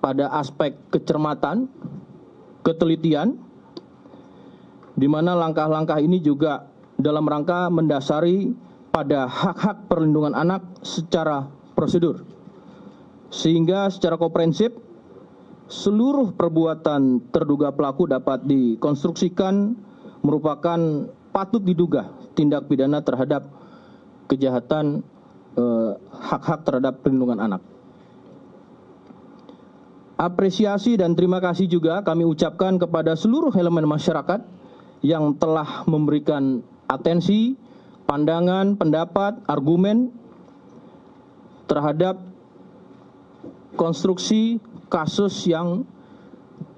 pada aspek kecermatan, ketelitian, di mana langkah-langkah ini juga dalam rangka mendasari pada hak-hak perlindungan anak secara prosedur. Sehingga secara komprehensif, seluruh perbuatan terduga pelaku dapat dikonstruksikan merupakan patut diduga tindak pidana terhadap kejahatan hak-hak terhadap perlindungan anak. Apresiasi dan terima kasih juga kami ucapkan kepada seluruh elemen masyarakat yang telah memberikan atensi, pandangan, pendapat, argumen terhadap konstruksi kasus yang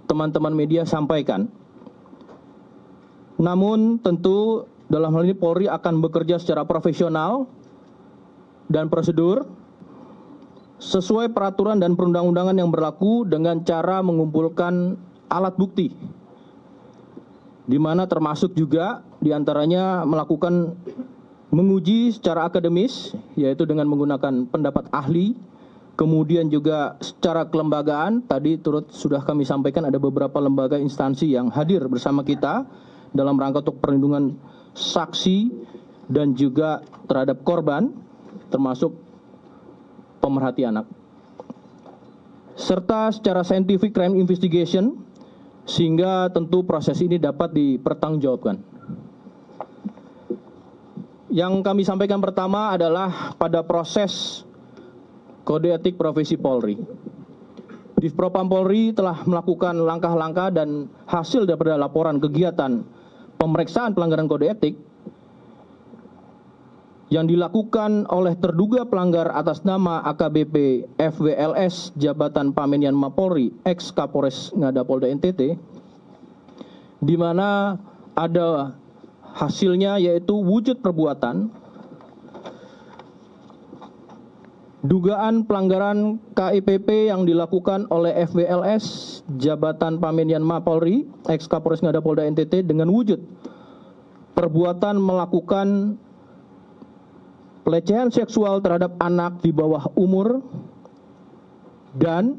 teman-teman media sampaikan. Namun tentu dalam hal ini Polri akan bekerja secara profesional dan prosedur sesuai peraturan dan perundang-undangan yang berlaku dengan cara mengumpulkan alat bukti, di mana termasuk juga diantaranya melakukan menguji secara akademis, yaitu dengan menggunakan pendapat ahli, kemudian juga secara kelembagaan, tadi turut sudah kami sampaikan ada beberapa lembaga instansi yang hadir bersama kita dalam rangka untuk perlindungan saksi dan juga terhadap korban, termasuk pemerhati anak, serta secara scientific crime investigation, sehingga tentu proses ini dapat dipertanggungjawabkan. Yang kami sampaikan pertama adalah pada proses kode etik profesi Polri. Divpropam Polri telah melakukan langkah-langkah dan hasil daripada laporan kegiatan pemeriksaan pelanggaran kode etik yang dilakukan oleh terduga pelanggar atas nama AKBP FWLS Jabatan Pamenian Mapolri ex Kapolres Ngada Polda NTT, di mana ada hasilnya yaitu wujud perbuatan dugaan pelanggaran KIPP yang dilakukan oleh FWLS Jabatan Pamenian Mapolri ex Kapolres Ngada Polda NTT dengan wujud perbuatan melakukan pelecehan seksual terhadap anak di bawah umur dan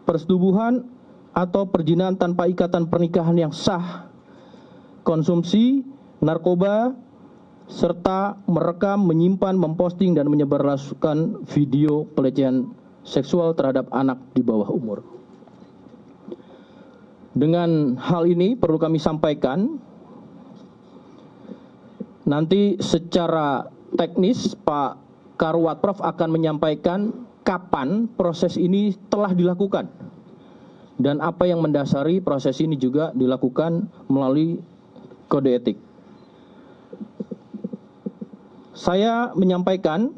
persetubuhan atau perjinahan tanpa ikatan pernikahan yang sah, konsumsi narkoba, serta merekam, menyimpan, memposting, dan menyebarluaskan video pelecehan seksual terhadap anak di bawah umur. Dengan hal ini perlu kami sampaikan, nanti secara teknis Pak Karwat Prof akan menyampaikan kapan proses ini telah dilakukan dan apa yang mendasari proses ini juga dilakukan melalui kode etik. Saya menyampaikan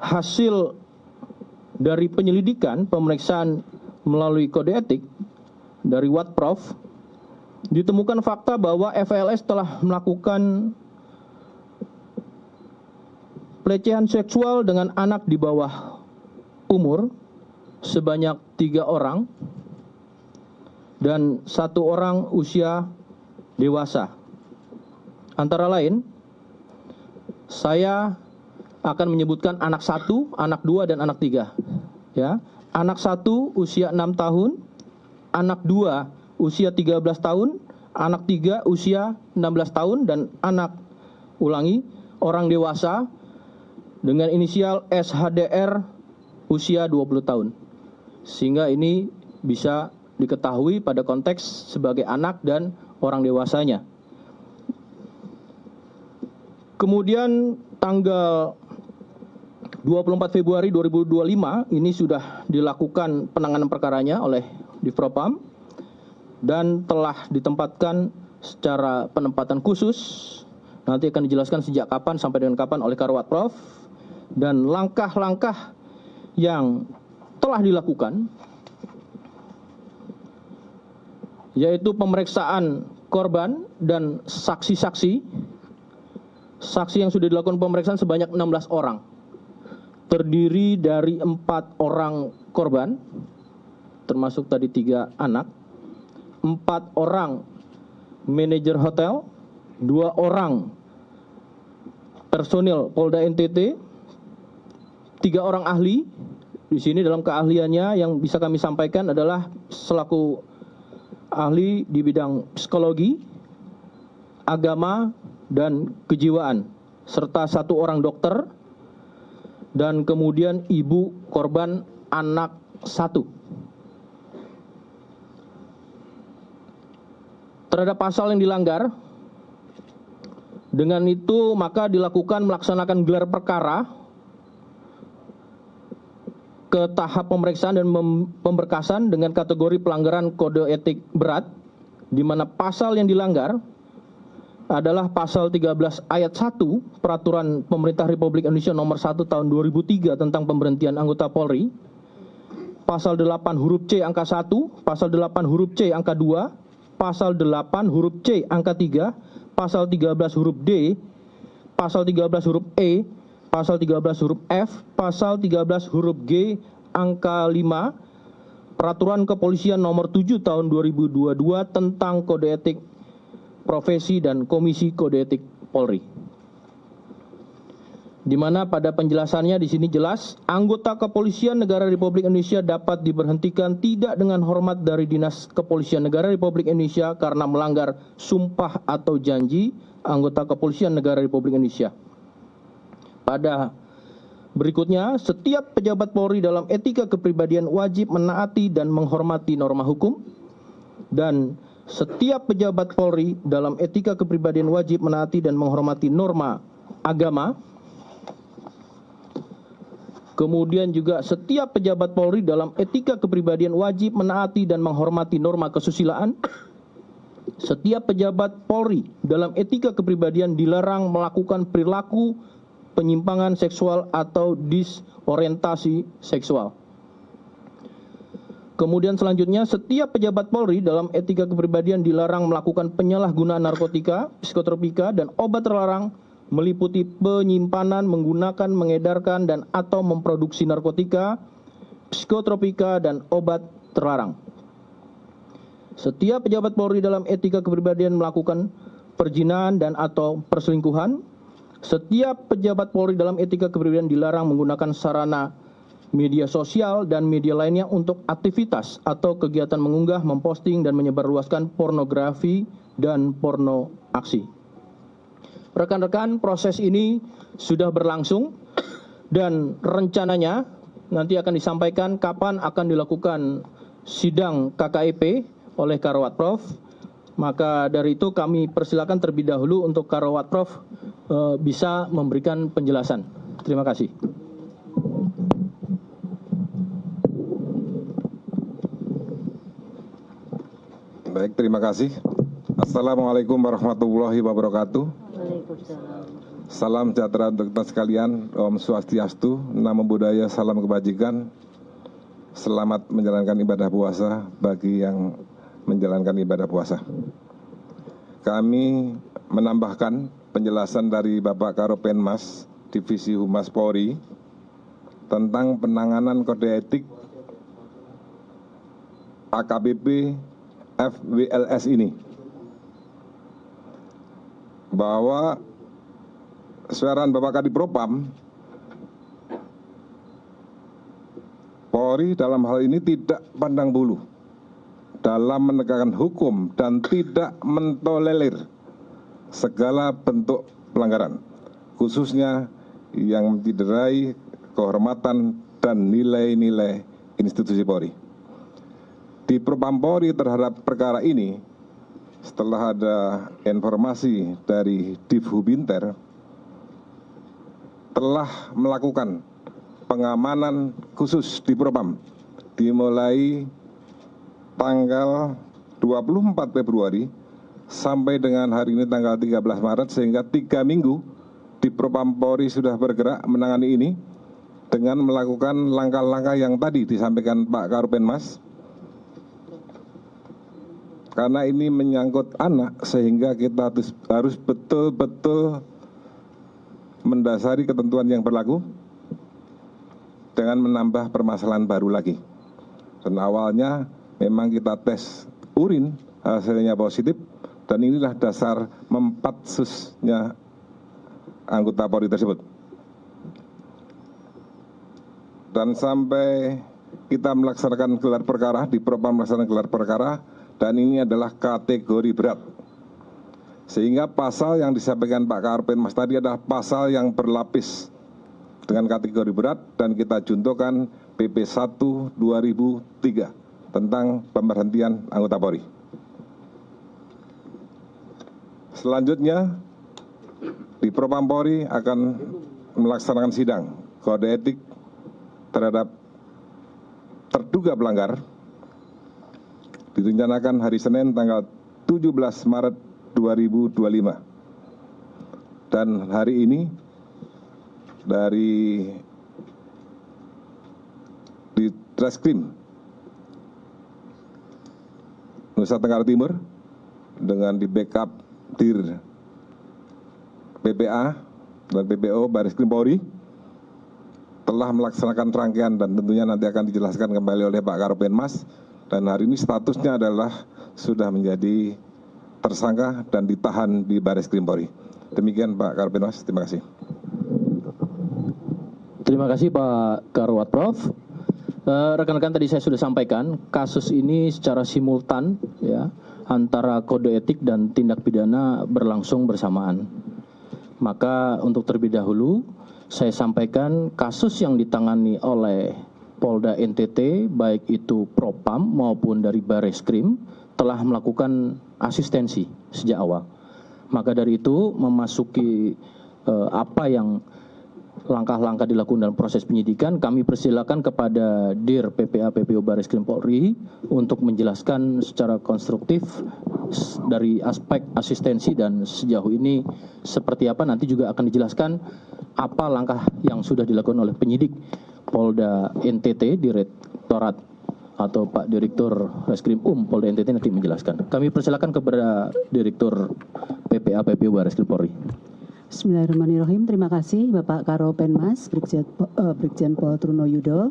hasil dari penyelidikan pemeriksaan melalui kode etik dari Watprof, ditemukan fakta bahwa FLS telah melakukan pelecehan seksual dengan anak di bawah umur sebanyak 3 orang dan 1 orang usia dewasa. Antara lain, saya akan menyebutkan anak 1, anak 2, dan anak 3. Ya, anak 1 usia 6 tahun, anak 2 usia 13 tahun, anak 3 usia 16 tahun, dan anak, orang dewasa dengan inisial SHDR usia 20 tahun. Sehingga ini bisa diketahui pada konteks sebagai anak dan orang dewasanya. Kemudian tanggal 24 Februari 2025 ini sudah dilakukan penanganan perkaranya oleh Divpropam dan telah ditempatkan secara penempatan khusus. Nanti akan dijelaskan sejak kapan sampai dengan kapan oleh Karwat Prof. Dan langkah-langkah yang telah dilakukan yaitu pemeriksaan korban dan saksi-saksi. Saksi yang sudah dilakukan pemeriksaan sebanyak 16 orang. Terdiri dari 4 orang korban, termasuk tadi 3 anak, 4 orang manajer hotel, 2 orang personil Polda NTT, 3 orang ahli, di sini dalam keahliannya yang bisa kami sampaikan adalah selaku ahli di bidang psikologi, agama, dan kejiwaan, serta 1 orang dokter, dan kemudian ibu korban anak 1. Terhadap pasal yang dilanggar, dengan itu maka dilakukan melaksanakan gelar perkara ke tahap pemeriksaan dan pemberkasan dengan kategori pelanggaran kode etik berat, di mana pasal yang dilanggar adalah pasal 13 ayat 1 Peraturan Pemerintah Republik Indonesia nomor 1 tahun 2003 tentang pemberhentian anggota Polri, pasal 8 huruf C angka 1, pasal 8 huruf C angka 2, pasal 8 huruf C angka 3, pasal 13 huruf D, pasal 13 huruf E, pasal 13 huruf F, pasal 13 huruf G angka 5, Peraturan Kepolisian nomor 7 tahun 2022 tentang kode etik profesi dan Komisi Kode Etik Polri. Di mana pada penjelasannya di sini jelas, anggota Kepolisian Negara Republik Indonesia dapat diberhentikan tidak dengan hormat dari Dinas Kepolisian Negara Republik Indonesia karena melanggar sumpah atau janji anggota Kepolisian Negara Republik Indonesia. Pada berikutnya, setiap pejabat Polri dalam etika kepribadian wajib menaati dan menghormati norma hukum, dan setiap pejabat Polri dalam etika kepribadian wajib menaati dan menghormati norma agama. Kemudian juga setiap pejabat Polri dalam etika kepribadian wajib menaati dan menghormati norma kesusilaan. Setiap pejabat Polri dalam etika kepribadian dilarang melakukan perilaku penyimpangan seksual atau disorientasi seksual. Kemudian selanjutnya, setiap pejabat Polri dalam etika kepribadian dilarang melakukan penyalahgunaan narkotika, psikotropika, dan obat terlarang meliputi penyimpanan, menggunakan, mengedarkan, dan atau memproduksi narkotika, psikotropika, dan obat terlarang. Setiap pejabat Polri dalam etika kepribadian melakukan perzinahan dan atau perselingkuhan. Setiap pejabat Polri dalam etika kepribadian dilarang menggunakan sarana media sosial dan media lainnya untuk aktivitas atau kegiatan mengunggah, memposting, dan menyebarluaskan pornografi dan porno aksi. Rekan-rekan, proses ini sudah berlangsung dan rencananya nanti akan disampaikan kapan akan dilakukan sidang KKEP oleh Karawat Prof. Maka dari itu kami persilakan terlebih dahulu untuk Karawat Prof bisa memberikan penjelasan. Terima kasih. Baik, terima kasih. Assalamualaikum warahmatullahi wabarakatuh. Salam sejahtera untuk kita sekalian. Om Swastiastu, Namo Buddhaya, salam kebajikan. Selamat menjalankan ibadah puasa bagi yang menjalankan ibadah puasa. Kami menambahkan penjelasan dari Bapak Karopenmas Divisi Humas Polri tentang penanganan kode etik AKBP FWLS ini, bahwa suaran Bapak Kadipropam, Polri dalam hal ini tidak pandang bulu dalam menegakkan hukum dan tidak mentolerir segala bentuk pelanggaran, khususnya yang mencederai kehormatan dan nilai-nilai institusi Polri. Di Propam Polri terhadap perkara ini, setelah ada informasi dari Divhubinter, telah melakukan pengamanan khusus di Propam dimulai tanggal 24 Februari sampai dengan hari ini tanggal 13 Maret, sehingga 3 minggu di Propam Polri sudah bergerak menangani ini dengan melakukan langkah-langkah yang tadi disampaikan Pak Karopenmas. Karena ini menyangkut anak, sehingga kita harus betul-betul mendasari ketentuan yang berlaku dengan menambah permasalahan baru lagi. Dan awalnya memang kita tes urin, hasilnya positif, dan inilah dasar mempatsusnya anggota Polri tersebut. dan sampai kita melaksanakan gelar perkara, di Propam melaksanakan gelar perkara, dan ini adalah kategori berat. Sehingga pasal yang disampaikan Pak Karopenmas tadi adalah pasal yang berlapis dengan kategori berat, dan kita juntuhkan PP 1 2003 tentang pemberhentian anggota Polri. Selanjutnya, di Propam Polri akan melaksanakan sidang kode etik terhadap terduga pelanggar, direncanakan hari Senin tanggal 17 Maret 2025. Dan hari ini dari di Treskrim Nusa Tenggara Timur dengan di backup Dir PPA dan PPO Baris Krim Polri telah melaksanakan rangkaian, dan tentunya nanti akan dijelaskan kembali oleh Pak Karopenmas, dan hari ini statusnya adalah sudah menjadi tersangka dan ditahan di Baris Krim Polri. Demikian Pak Karopenmas, terima kasih. Terima kasih Pak Karwat Prof. Rekan-rekan, tadi saya sudah sampaikan kasus ini secara simultan ya, antara kode etik dan tindak pidana berlangsung bersamaan. Maka untuk terlebih dahulu saya sampaikan kasus yang ditangani oleh Polda NTT, baik itu Propam maupun dari Bareskrim, telah melakukan asistensi sejak awal. Maka dari itu memasuki apa yang langkah-langkah dilakukan dalam proses penyidikan, kami persilakan kepada Dir PPA PPO Bareskrim Polri untuk menjelaskan secara konstruktif dari aspek asistensi dan sejauh ini seperti apa. Nanti juga akan dijelaskan apa langkah yang sudah dilakukan oleh penyidik Polda NTT, Direktorat atau Pak Direktur Reskrim Polda NTT nanti menjelaskan. Kami persilakan kepada Direktur PPA PPO Bareskrim Polri. Bismillahirrahmanirrahim. Terima kasih Bapak Karopenmas, Brigjen Pol Trunoyudo.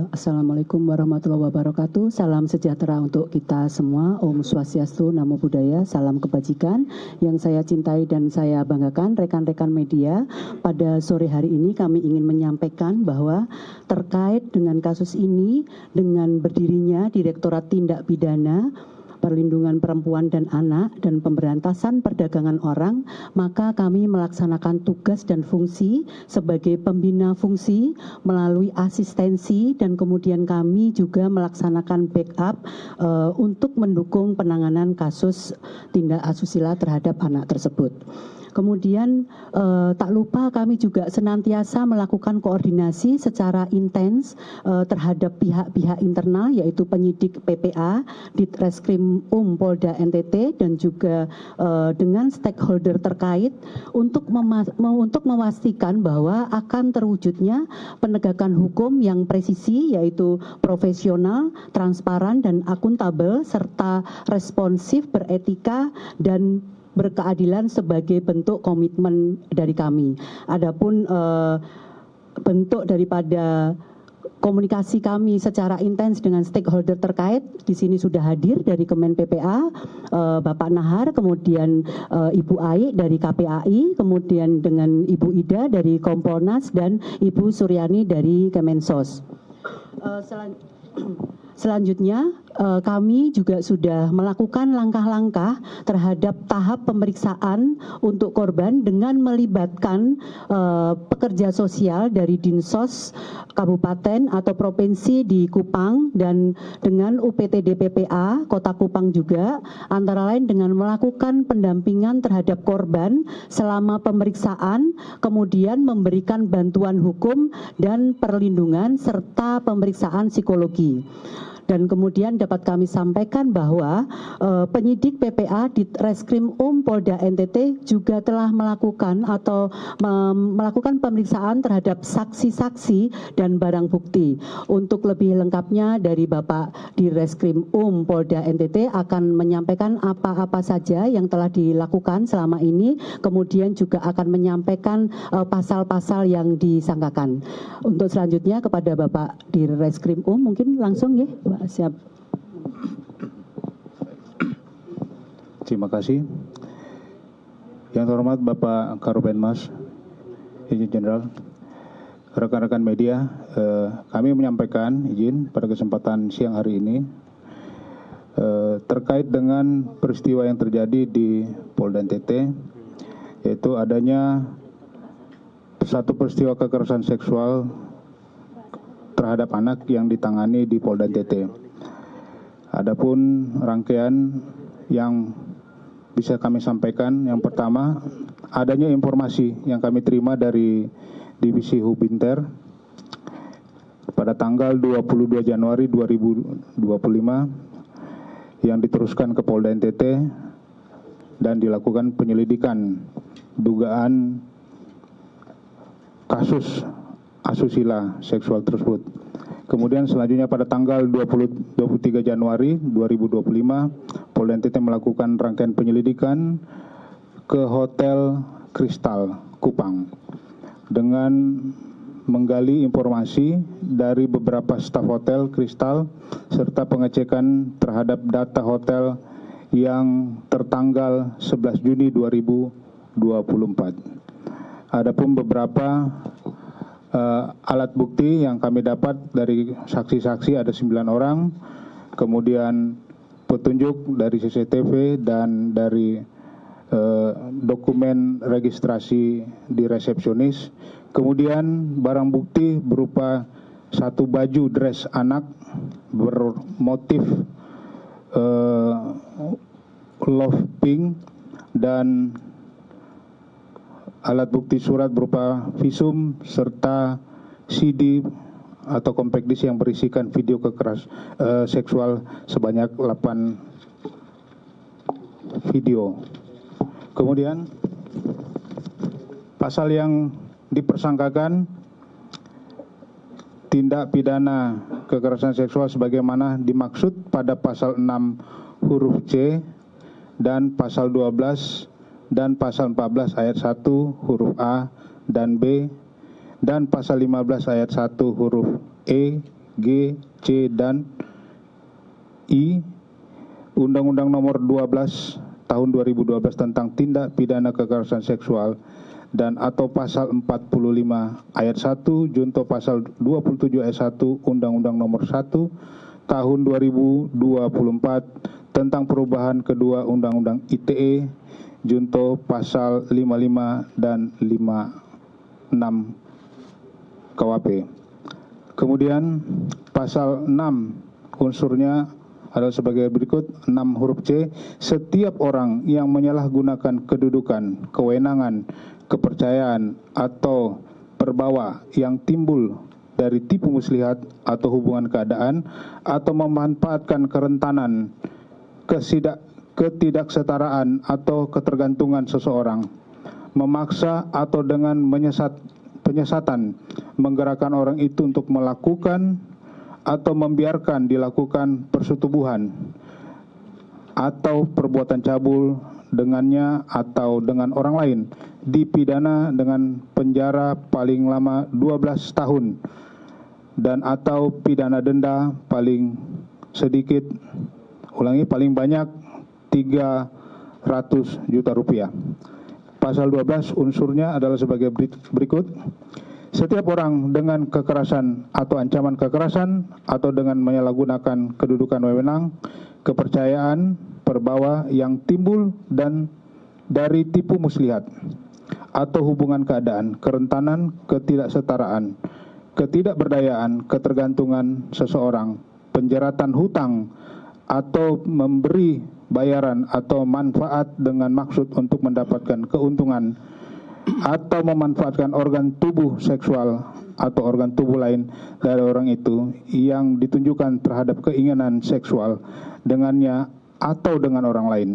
Assalamualaikum warahmatullahi wabarakatuh. Salam sejahtera untuk kita semua. Om Swastiastu, Namo Buddhaya, salam kebajikan. Yang saya cintai dan saya banggakan, rekan-rekan media, pada sore hari ini kami ingin menyampaikan bahwa terkait dengan kasus ini, dengan berdirinya Direktorat Tindak Pidana Perlindungan Perempuan dan Anak dan Pemberantasan Perdagangan Orang, maka kami melaksanakan tugas dan fungsi sebagai pembina fungsi melalui asistensi, dan kemudian kami juga melaksanakan backup untuk mendukung penanganan kasus tindak asusila terhadap anak tersebut. Kemudian tak lupa kami juga senantiasa melakukan koordinasi secara intens terhadap pihak-pihak internal, yaitu penyidik PPA, Ditreskrim Polda NTT, dan juga dengan stakeholder terkait untuk memastikan bahwa akan terwujudnya penegakan hukum yang presisi, yaitu profesional, transparan, dan akuntabel, serta responsif, beretika, dan berkeadilan sebagai bentuk komitmen dari kami. Adapun bentuk daripada komunikasi kami secara intens dengan stakeholder terkait, di sini sudah hadir dari Kemen PPA, Bapak Nahar, kemudian Ibu Ai dari KPAI, kemudian dengan Ibu Ida dari Kompolnas, dan Ibu Suryani dari Kemensos. Selanjutnya, kami juga sudah melakukan langkah-langkah terhadap tahap pemeriksaan untuk korban dengan melibatkan pekerja sosial dari Dinsos Kabupaten atau Provinsi di Kupang, dan dengan UPTD PPA Kota Kupang juga, antara lain dengan melakukan pendampingan terhadap korban selama pemeriksaan, kemudian memberikan bantuan hukum dan perlindungan serta pemeriksaan psikologi. Dan kemudian dapat kami sampaikan bahwa penyidik PPA di Reskrim Polda NTT juga telah melakukan melakukan pemeriksaan terhadap saksi-saksi dan barang bukti. Untuk lebih lengkapnya dari Bapak di Reskrim Polda NTT akan menyampaikan apa-apa saja yang telah dilakukan selama ini, kemudian juga akan menyampaikan pasal-pasal yang disangkakan. Untuk selanjutnya kepada Bapak di Reskrim mungkin langsung ya, Pak. Siap. Terima kasih. Yang terhormat Bapak Karopenmas, Insinyur Jenderal, rekan-rekan media, kami menyampaikan izin pada kesempatan siang hari ini terkait dengan peristiwa yang terjadi di Polda NTT, yaitu adanya satu peristiwa kekerasan seksual terhadap anak yang ditangani di Polda NTT. Adapun rangkaian yang bisa kami sampaikan, yang pertama, adanya informasi yang kami terima dari Divisi Hubinter pada tanggal 22 Januari 2025 yang diteruskan ke Polda NTT dan dilakukan penyelidikan dugaan kasus asusila seksual tersebut. Kemudian selanjutnya pada tanggal 23 Januari 2025, Polda NTT melakukan rangkaian penyelidikan ke Hotel Kristal Kupang dengan menggali informasi dari beberapa staf Hotel Kristal serta pengecekan terhadap data hotel yang tertanggal 11 Juni 2024. Adapun beberapa alat bukti yang kami dapat dari saksi-saksi ada 9 orang, kemudian petunjuk dari CCTV dan dari dokumen registrasi di resepsionis, kemudian barang bukti berupa satu baju dress anak bermotif love pink dan alat bukti surat berupa visum serta CD atau compact disc yang berisikan video seksual sebanyak 8 video. Kemudian pasal yang dipersangkakan tindak pidana kekerasan seksual sebagaimana dimaksud pada pasal 6 huruf C dan pasal 12 dan pasal 14 ayat 1 huruf A dan B dan pasal 15 ayat 1 huruf E, G, C, dan I Undang-Undang Nomor 12 Tahun 2012 tentang tindak pidana kekerasan seksual dan atau pasal 45 ayat 1 junto pasal 27 ayat 1 Undang-Undang Nomor 1 Tahun 2024 tentang perubahan kedua Undang-Undang ITE junto pasal 55 dan 56 KUHP. Kemudian pasal 6 unsurnya adalah sebagai berikut. 6 huruf C, setiap orang yang menyalahgunakan kedudukan, kewenangan, kepercayaan atau perbawa yang timbul dari tipu muslihat atau hubungan keadaan atau memanfaatkan kerentanan ketidaksetaraan atau ketergantungan seseorang, memaksa atau dengan penyesatan menggerakkan orang itu untuk melakukan atau membiarkan dilakukan persetubuhan atau perbuatan cabul dengannya atau dengan orang lain, dipidana dengan penjara paling lama 12 tahun dan atau pidana denda paling sedikit, paling banyak 300 juta rupiah. Pasal 12 unsurnya adalah sebagai berikut. Setiap orang dengan kekerasan atau ancaman kekerasan atau dengan menyalahgunakan kedudukan wewenang, kepercayaan, perbawa yang timbul dan dari tipu muslihat atau hubungan keadaan, kerentanan, ketidaksetaraan, ketidakberdayaan, ketergantungan seseorang, penjeratan hutang atau memberi bayaran atau manfaat dengan maksud untuk mendapatkan keuntungan atau memanfaatkan organ tubuh seksual atau organ tubuh lain dari orang itu yang ditunjukkan terhadap keinginan seksual dengannya atau dengan orang lain,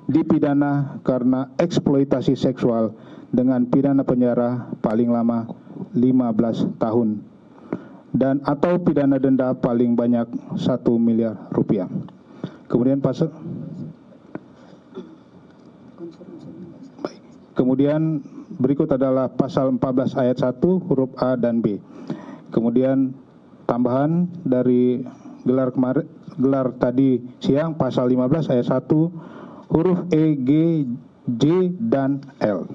dipidana karena eksploitasi seksual dengan pidana penjara paling lama 15 tahun dan atau pidana denda paling banyak 1 miliar rupiah. Kemudian Kemudian berikut adalah pasal 14 ayat 1 huruf A dan B. Kemudian tambahan dari gelar tadi siang pasal 15 ayat 1 huruf E, G, J, dan L.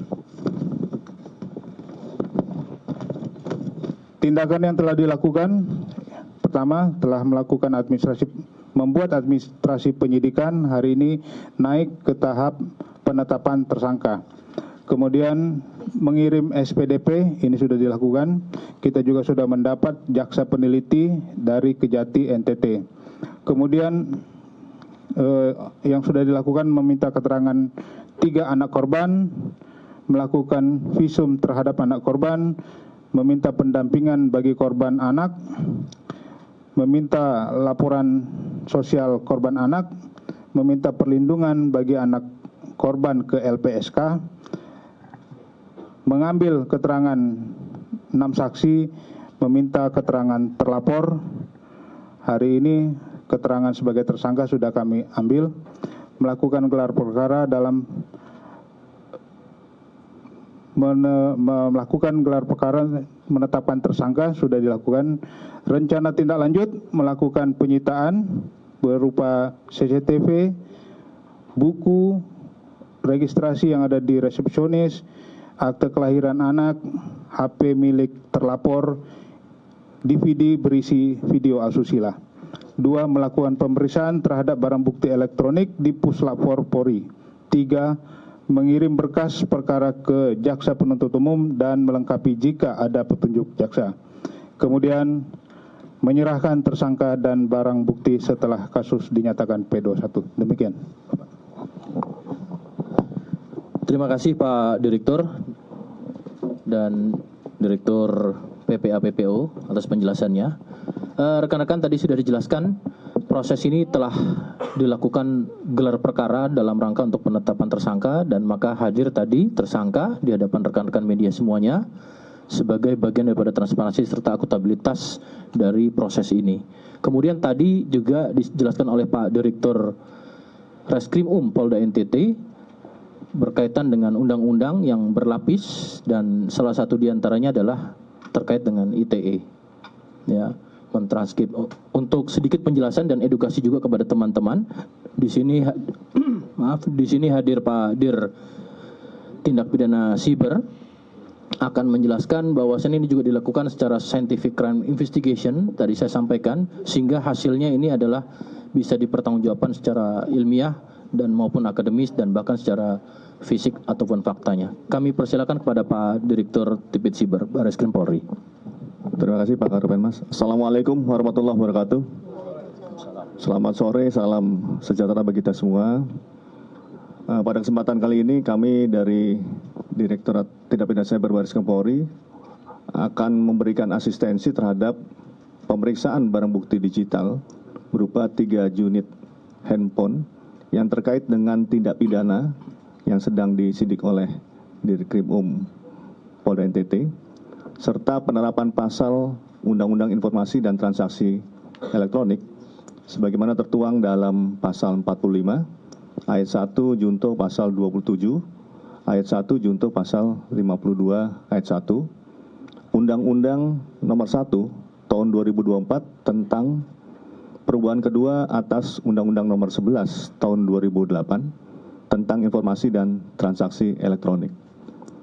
Tindakan yang telah dilakukan, pertama telah membuat administrasi penyidikan hari ini naik ke tahap penetapan tersangka. Kemudian mengirim SPDP, ini sudah dilakukan. Kita juga sudah mendapat jaksa peneliti dari Kejati NTT. Kemudian yang sudah dilakukan meminta keterangan 3 anak korban, melakukan visum terhadap anak korban, meminta pendampingan bagi korban anak, meminta laporan sosial korban anak, meminta perlindungan bagi anak korban ke LPSK, mengambil keterangan 6 saksi, meminta keterangan terlapor. Hari ini keterangan sebagai tersangka sudah kami ambil, melakukan gelar perkara dalam melakukan gelar perkara menetapkan tersangka sudah dilakukan. Rencana tindak lanjut melakukan penyitaan berupa CCTV, buku, registrasi yang ada di resepsionis, akte kelahiran anak, HP milik terlapor, DVD berisi video asusila. 2. Melakukan pemeriksaan terhadap barang bukti elektronik di Puslapor Polri. 3. Mengirim berkas perkara ke jaksa penuntut umum dan melengkapi jika ada petunjuk jaksa. Kemudian menyerahkan tersangka dan barang bukti setelah kasus dinyatakan P21. Demikian. Terima kasih Pak Direktur dan Direktur PPA PPO atas penjelasannya. Rekan-rekan tadi sudah dijelaskan, proses ini telah dilakukan gelar perkara dalam rangka untuk penetapan tersangka, dan maka hadir tadi tersangka di hadapan rekan-rekan media semuanya sebagai bagian daripada transparansi serta akuntabilitas dari proses ini. Kemudian tadi juga dijelaskan oleh Pak Direktur Reskrim Polda NTT berkaitan dengan undang-undang yang berlapis, dan salah satu diantaranya adalah terkait dengan ITE. Ya, mentranskrip. Untuk sedikit penjelasan dan edukasi juga kepada teman-teman, di sini di sini hadir Pak Dir Tindak Pidana Siber akan menjelaskan bahwasannya ini juga dilakukan secara scientific crime investigation, tadi saya sampaikan, sehingga hasilnya ini adalah bisa dipertanggungjawabkan secara ilmiah dan maupun akademis dan bahkan secara fisik ataupun faktanya. Kami persilakan kepada Pak Direktur Tipit Siber Barreskrim Polri. Terima kasih Pak Karopenmas. Assalamualaikum warahmatullahi wabarakatuh. Selamat sore, salam sejahtera bagi kita semua. Pada kesempatan kali ini kami dari Direktorat Tindak Pidana Cyber Barreskrim Polri akan memberikan asistensi terhadap pemeriksaan barang bukti digital berupa 3 unit handphone yang terkait dengan tindak pidana yang sedang disidik oleh Dirkrim Polda NTT, serta penerapan pasal Undang-Undang Informasi dan Transaksi Elektronik sebagaimana tertuang dalam pasal 45 ayat 1 junto pasal 27 ayat 1 junto pasal 52 ayat 1 Undang-Undang Nomor 1 Tahun 2024 tentang perubahan kedua atas Undang-Undang Nomor 11 Tahun 2008 tentang informasi dan transaksi elektronik.